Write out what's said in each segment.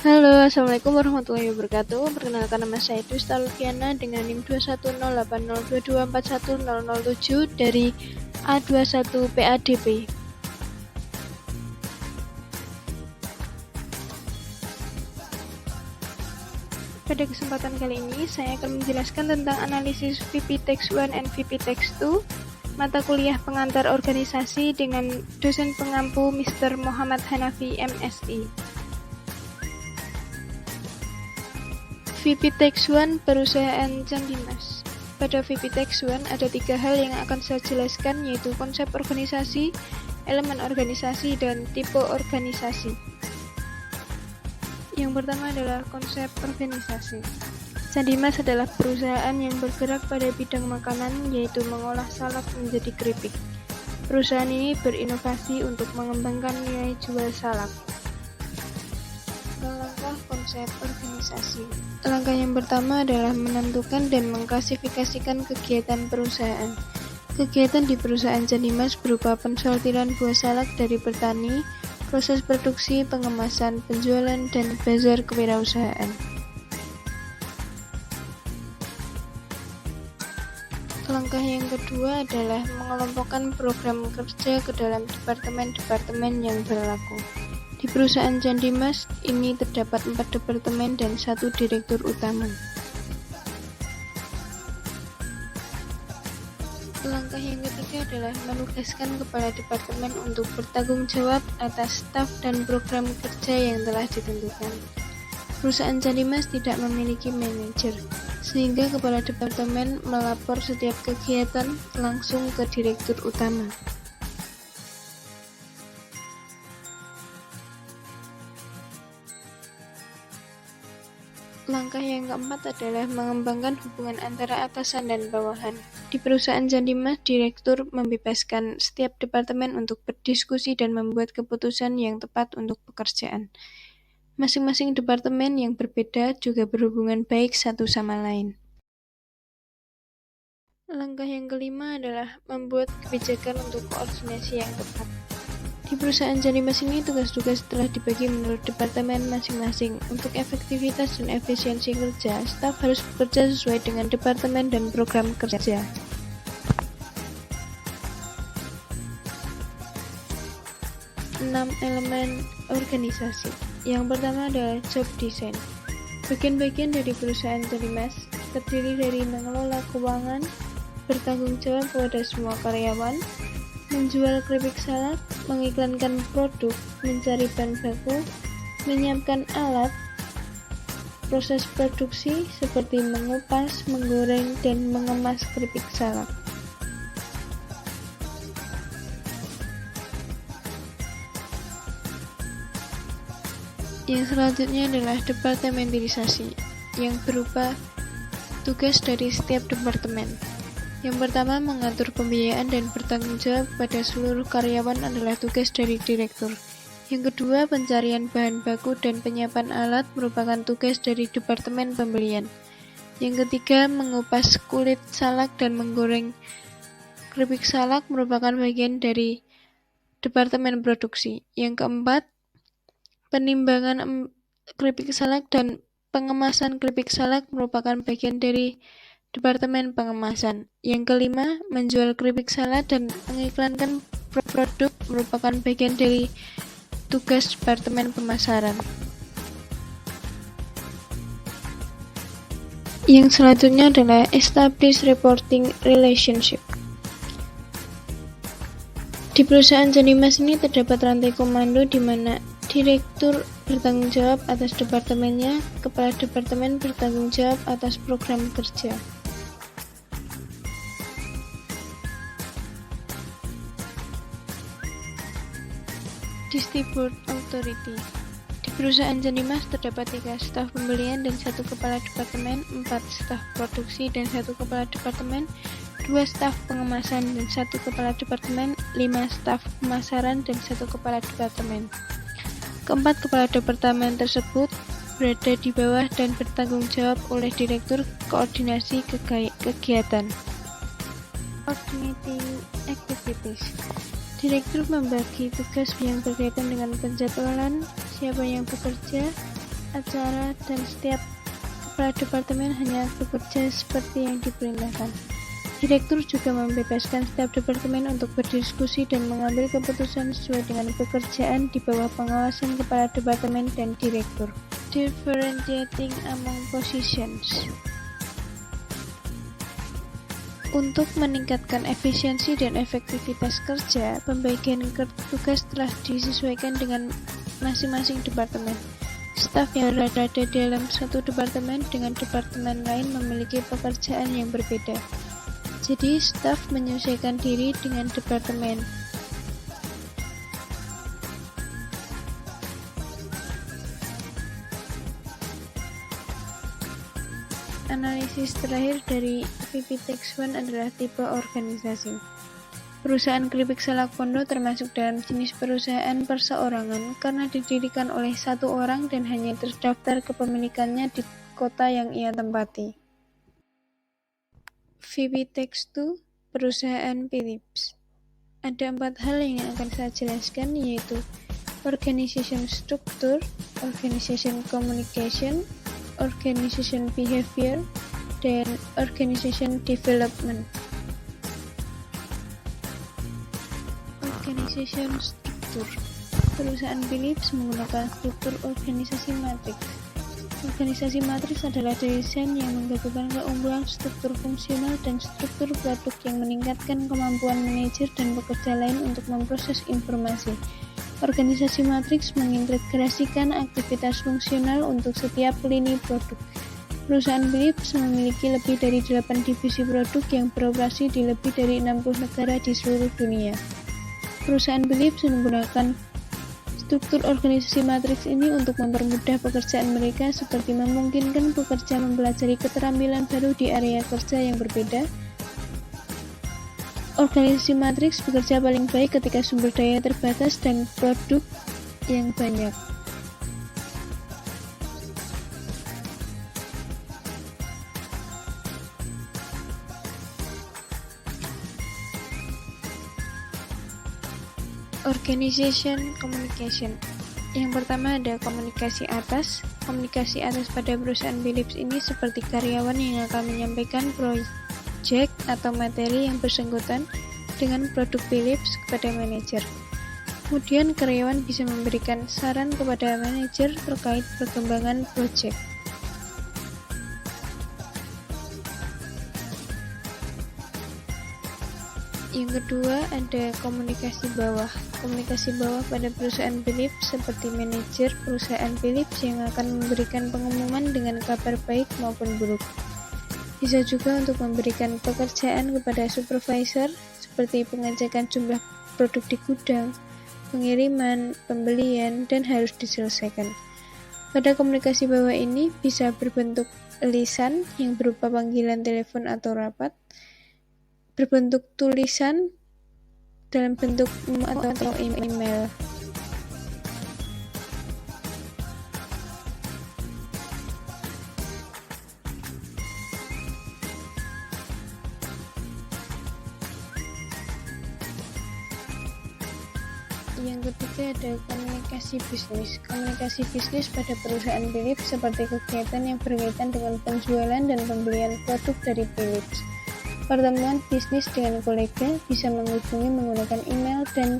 Halo, Assalamualaikum warahmatullahi wabarakatuh. Perkenalkan, nama saya Dusta Lufiana dengan NIM 2108022410007 dari A21 PADP. Pada kesempatan kali ini, saya akan menjelaskan tentang analisis VP Text 1 and VP Text 2, mata kuliah pengantar organisasi dengan dosen pengampu Mr. Muhammad Hanafi, MSI. VP Text 1 Perusahaan Jan Dimas. Pada VP Text 1 ada 3 hal yang akan saya jelaskan, yaitu konsep organisasi, elemen organisasi, dan tipe organisasi. Yang pertama adalah konsep organisasi. Jan Dimas adalah perusahaan yang bergerak pada bidang makanan, yaitu mengolah salak menjadi keripik. Perusahaan ini berinovasi untuk mengembangkan nilai jual salak. Langkah konsep organisasi. Langkah yang pertama adalah menentukan dan mengklasifikasikan kegiatan perusahaan. Kegiatan di perusahaan Jan Dimas berupa pensortiran buah salak dari petani, proses produksi, pengemasan, penjualan, dan bazar kewirausahaan. Langkah yang kedua adalah mengelompokkan program kerja ke dalam departemen-departemen yang berlaku. Di perusahaan Jan Dimas ini terdapat 4 departemen dan 1 direktur utama. Langkah yang ketiga adalah menugaskan kepala departemen untuk bertanggung jawab atas staf dan program kerja yang telah ditentukan. Perusahaan Jan Dimas tidak memiliki manajer, sehingga kepala departemen melapor setiap kegiatan langsung ke direktur utama. Langkah yang keempat adalah mengembangkan hubungan antara atasan dan bawahan. Di perusahaan Jan Dimas, direktur membebaskan setiap departemen untuk berdiskusi dan membuat keputusan yang tepat untuk pekerjaan. Masing-masing departemen yang berbeda juga berhubungan baik satu sama lain. Langkah yang kelima adalah membuat kebijakan untuk koordinasi yang tepat. Di perusahaan Jan Dimas ini, tugas-tugas telah dibagi menurut departemen masing-masing. Untuk efektivitas dan efisiensi kerja, staf harus bekerja sesuai dengan departemen dan program kerja. Enam elemen organisasi. Yang pertama adalah job design. Bagian-bagian dari perusahaan Jan Dimas terdiri dari mengelola keuangan, bertanggung jawab kepada semua karyawan, menjual keripik salak, mengiklankan produk, mencari bahan baku, menyiapkan alat, proses produksi seperti mengupas, menggoreng, dan mengemas keripik salak. Yang selanjutnya adalah departementalisasi, yang berupa tugas dari setiap departemen. Yang pertama, mengatur pembiayaan dan bertanggung jawab pada seluruh karyawan adalah tugas dari direktur. Yang kedua, pencarian bahan baku dan penyiapan alat merupakan tugas dari departemen pembelian. Yang ketiga, mengupas kulit salak dan menggoreng keripik salak merupakan bagian dari departemen produksi. Yang keempat, penimbangan keripik salak dan pengemasan keripik salak merupakan bagian dari Departemen Pengemasan. Yang kelima, menjual keripik salak dan mengiklankan produk merupakan bagian dari tugas Departemen Pemasaran. Yang selanjutnya adalah establish reporting relationship. Di perusahaan Jan Dimas ini terdapat rantai komando di mana direktur bertanggung jawab atas departemennya, kepala departemen bertanggung jawab atas program kerja. Distribute Authority. Di perusahaan Jan Dimas terdapat 3 staf pembelian dan 1 kepala departemen, 4 staf produksi dan 1 kepala departemen, 2 staf pengemasan dan 1 kepala departemen, 5 staf pemasaran dan 1 kepala departemen. Keempat kepala departemen tersebut berada di bawah dan bertanggung jawab oleh direktur koordinasi kegiatan. Coordinating activities. Direktur membagi tugas yang berkaitan dengan penjadwalan, siapa yang bekerja, acara, dan setiap kepala departemen hanya bekerja seperti yang diperintahkan. Direktur juga membebaskan setiap departemen untuk berdiskusi dan mengambil keputusan sesuai dengan pekerjaan di bawah pengawasan kepala departemen dan direktur. Differentiating among positions. Untuk meningkatkan efisiensi dan efektivitas kerja, pembagian tugas telah disesuaikan dengan masing-masing departemen. Staf yang berada di dalam satu departemen dengan departemen lain memiliki pekerjaan yang berbeda. Jadi, staf menyesuaikan diri dengan departemen. Analisis terakhir dari VP-Tex1 adalah tipe organisasi. Perusahaan keripik salak Pondo termasuk dalam jenis perusahaan perseorangan karena didirikan oleh satu orang dan hanya terdaftar kepemilikannya di kota yang ia tempati. VP-Tex2, perusahaan Philips. Ada 4 hal yang akan saya jelaskan, yaitu organization structure, organization communication, organization behavior, dan organization development. Organization structure. Perusahaan Philips menggunakan struktur organisasi matriks. Organisasi matriks adalah desain yang menggabungkan keunggulan struktur fungsional dan struktur produk yang meningkatkan kemampuan manajer dan pekerja lain untuk memproses informasi. Organisasi matriks mengintegrasikan aktivitas fungsional untuk setiap lini produk. Perusahaan Philips memiliki lebih dari 8 divisi produk yang beroperasi di lebih dari 60 negara di seluruh dunia. Perusahaan Philips menggunakan struktur organisasi matriks ini untuk mempermudah pekerjaan mereka, seperti memungkinkan pekerja mempelajari keterampilan baru di area kerja yang berbeda. Organisasi matriks bekerja paling baik ketika sumber daya terbatas dan produk yang banyak. Organization communication. Yang pertama ada komunikasi atas. Komunikasi atas pada perusahaan Philips ini seperti karyawan yang akan menyampaikan proyek atau materi yang bersangkutan dengan produk Philips kepada manajer. Kemudian karyawan bisa memberikan saran kepada manajer terkait perkembangan proyek. Yang kedua ada komunikasi bawah. Komunikasi bawah pada perusahaan Philips seperti manajer perusahaan Philips yang akan memberikan pengumuman dengan kabar baik maupun buruk. Bisa juga untuk memberikan pekerjaan kepada supervisor seperti pengecekan jumlah produk di gudang, pengiriman, pembelian, dan harus diselesaikan. Pada komunikasi bawah ini bisa berbentuk lisan yang berupa panggilan telepon atau rapat, berbentuk tulisan dalam bentuk atau email. Yang ketiga ada komunikasi bisnis. Komunikasi bisnis pada perusahaan Philips seperti kegiatan yang berkaitan dengan penjualan dan pembelian produk dari Philips. Pertemuan bisnis dengan kolega bisa menghubungi menggunakan email dan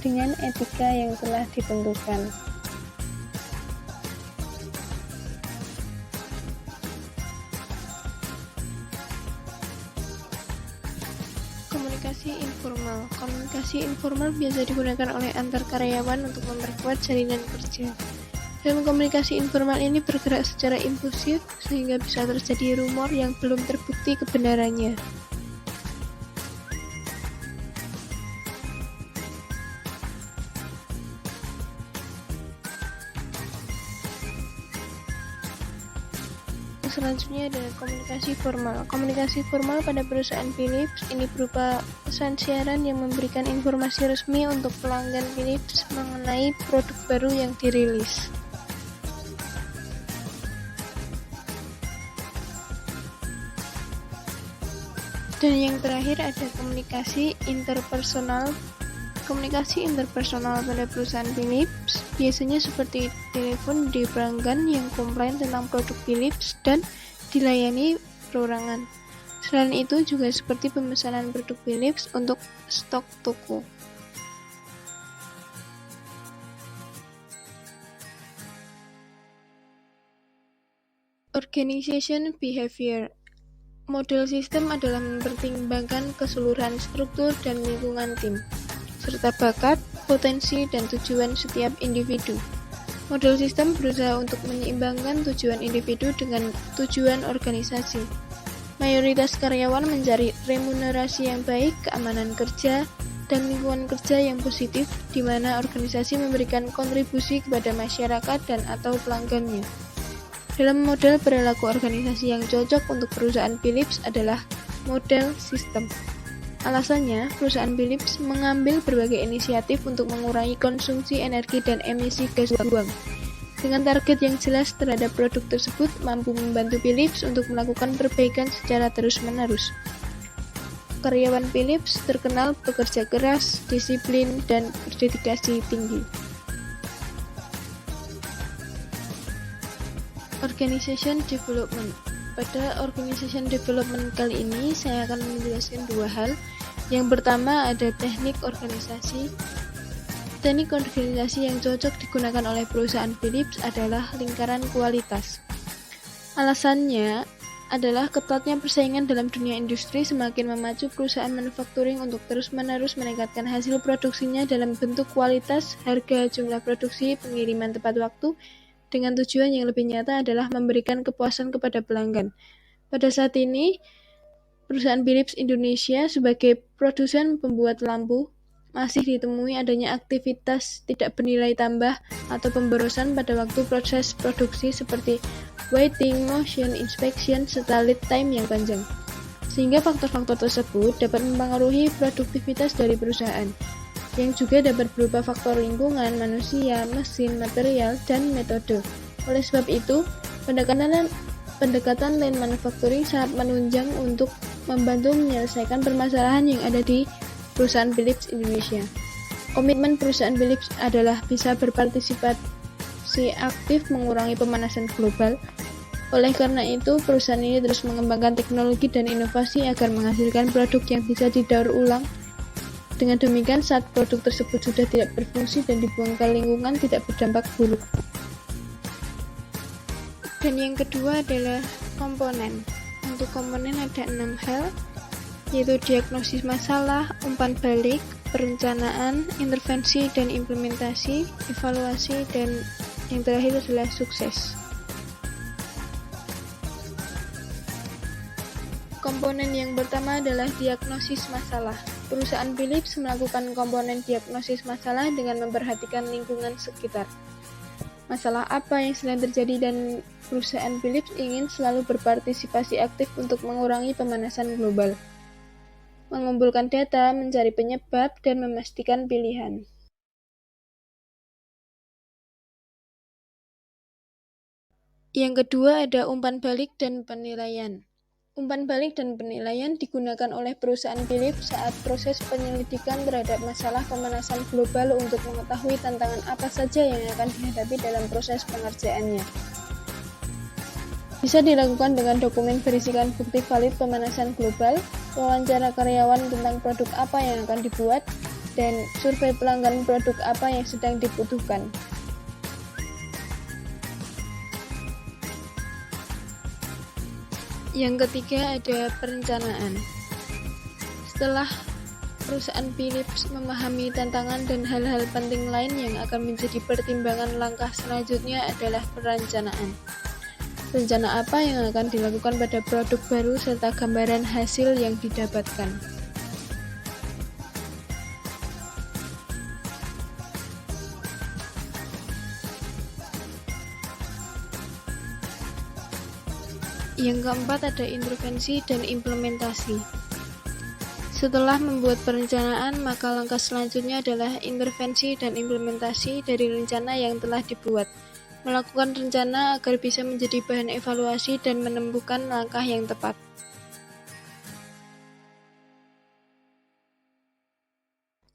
dengan etika yang telah ditentukan. Komunikasi informal. Komunikasi informal biasa digunakan oleh antar karyawan untuk memperkuat jalinan kerja. Dalam komunikasi informal ini bergerak secara impulsif sehingga bisa terjadi rumor yang belum terbukti kebenarannya. Selanjutnya adalah komunikasi formal. Komunikasi formal pada perusahaan Philips ini berupa pesan siaran yang memberikan informasi resmi untuk pelanggan Philips mengenai produk baru yang dirilis. Dan yang terakhir ada komunikasi interpersonal. Komunikasi interpersonal pada perusahaan Philips biasanya seperti telepon di pelanggan yang komplain tentang produk Philips dan dilayani perorangan. Selain itu juga seperti pemesanan produk Philips untuk stok toko. Organization behavior. Model sistem adalah mempertimbangkan keseluruhan struktur dan lingkungan tim, serta bakat, potensi, dan tujuan setiap individu. Model sistem berusaha untuk menyeimbangkan tujuan individu dengan tujuan organisasi. Mayoritas karyawan mencari remunerasi yang baik, keamanan kerja, dan lingkungan kerja yang positif, di mana organisasi memberikan kontribusi kepada masyarakat dan atau pelanggannya. Dalam model perilaku organisasi yang cocok untuk perusahaan Philips adalah model sistem. Alasannya, perusahaan Philips mengambil berbagai inisiatif untuk mengurangi konsumsi energi dan emisi gas buang. Dengan target yang jelas terhadap produk tersebut mampu membantu Philips untuk melakukan perbaikan secara terus-menerus. Karyawan Philips terkenal bekerja keras, disiplin, dan berdedikasi tinggi. Organization Development. Pada Organization Development kali ini, saya akan menjelaskan dua hal. Yang pertama ada teknik organisasi. Teknik organisasi yang cocok digunakan oleh perusahaan Philips adalah lingkaran kualitas. Alasannya adalah ketatnya persaingan dalam dunia industri semakin memacu perusahaan manufacturing untuk terus-menerus meningkatkan hasil produksinya dalam bentuk kualitas, harga, jumlah produksi, pengiriman tepat waktu, dengan tujuan yang lebih nyata adalah memberikan kepuasan kepada pelanggan. Pada saat ini, perusahaan Philips Indonesia sebagai produsen pembuat lampu masih ditemui adanya aktivitas tidak bernilai tambah atau pemborosan pada waktu proses produksi seperti waiting, motion, inspection, serta lead time yang panjang. Sehingga faktor-faktor tersebut dapat mempengaruhi produktivitas dari perusahaan, yang juga dapat berupa faktor lingkungan, manusia, mesin, material, dan metode. Oleh sebab itu, pendekatan lean manufacturing sangat menunjang untuk membantu menyelesaikan permasalahan yang ada di perusahaan Philips Indonesia. Komitmen perusahaan Philips adalah bisa berpartisipasi aktif mengurangi pemanasan global. Oleh karena itu, perusahaan ini terus mengembangkan teknologi dan inovasi agar menghasilkan produk yang bisa didaur ulang. Dengan demikian, saat produk tersebut sudah tidak berfungsi dan dibuang ke lingkungan, tidak berdampak buruk. Dan yang kedua adalah komponen. Untuk komponen ada 6 hal, yaitu diagnosis masalah, umpan balik, perencanaan, intervensi dan implementasi, evaluasi, dan yang terakhir adalah sukses. Komponen yang pertama adalah diagnosis masalah. Perusahaan Philips melakukan komponen diagnosis masalah dengan memperhatikan lingkungan sekitar. Masalah apa yang sedang terjadi dan perusahaan Philips ingin selalu berpartisipasi aktif untuk mengurangi pemanasan global. Mengumpulkan data, mencari penyebab, dan memastikan pilihan. Yang kedua ada umpan balik dan penilaian. Umpan balik dan penilaian digunakan oleh perusahaan Philips saat proses penyelidikan terhadap masalah pemanasan global untuk mengetahui tantangan apa saja yang akan dihadapi dalam proses pengerjaannya. Bisa dilakukan dengan dokumen berisikan bukti valid pemanasan global, wawancara karyawan tentang produk apa yang akan dibuat, dan survei pelanggan produk apa yang sedang dibutuhkan. Yang ketiga ada perencanaan. Setelah perusahaan Philips memahami tantangan dan hal-hal penting lain yang akan menjadi pertimbangan, langkah selanjutnya adalah perencanaan. Rencana apa yang akan dilakukan pada produk baru serta gambaran hasil yang didapatkan. Yang keempat ada intervensi dan implementasi. Setelah membuat perencanaan, maka langkah selanjutnya adalah intervensi dan implementasi dari rencana yang telah dibuat. Melakukan rencana agar bisa menjadi bahan evaluasi dan menemukan langkah yang tepat.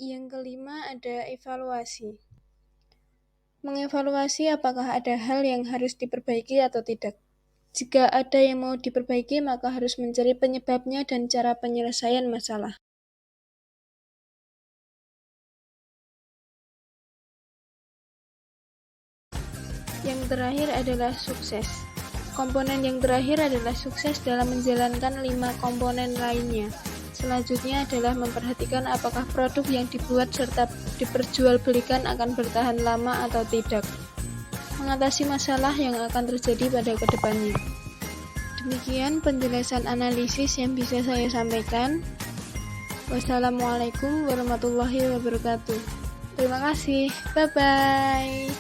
Yang Yang kelima ada evaluasi. Mengevaluasi apakah ada hal yang harus diperbaiki atau tidak. Jika ada yang mau diperbaiki, maka harus mencari penyebabnya dan cara penyelesaian masalah. Yang terakhir adalah sukses. Komponen yang terakhir adalah sukses dalam menjalankan 5 komponen lainnya. Selanjutnya adalah memperhatikan apakah produk yang dibuat serta diperjualbelikan akan bertahan lama atau tidak. Mengatasi masalah yang akan terjadi pada kedepannya. Demikian penjelasan analisis yang bisa saya sampaikan. Wassalamualaikum warahmatullahi wabarakatuh. Terima kasih. Bye-bye.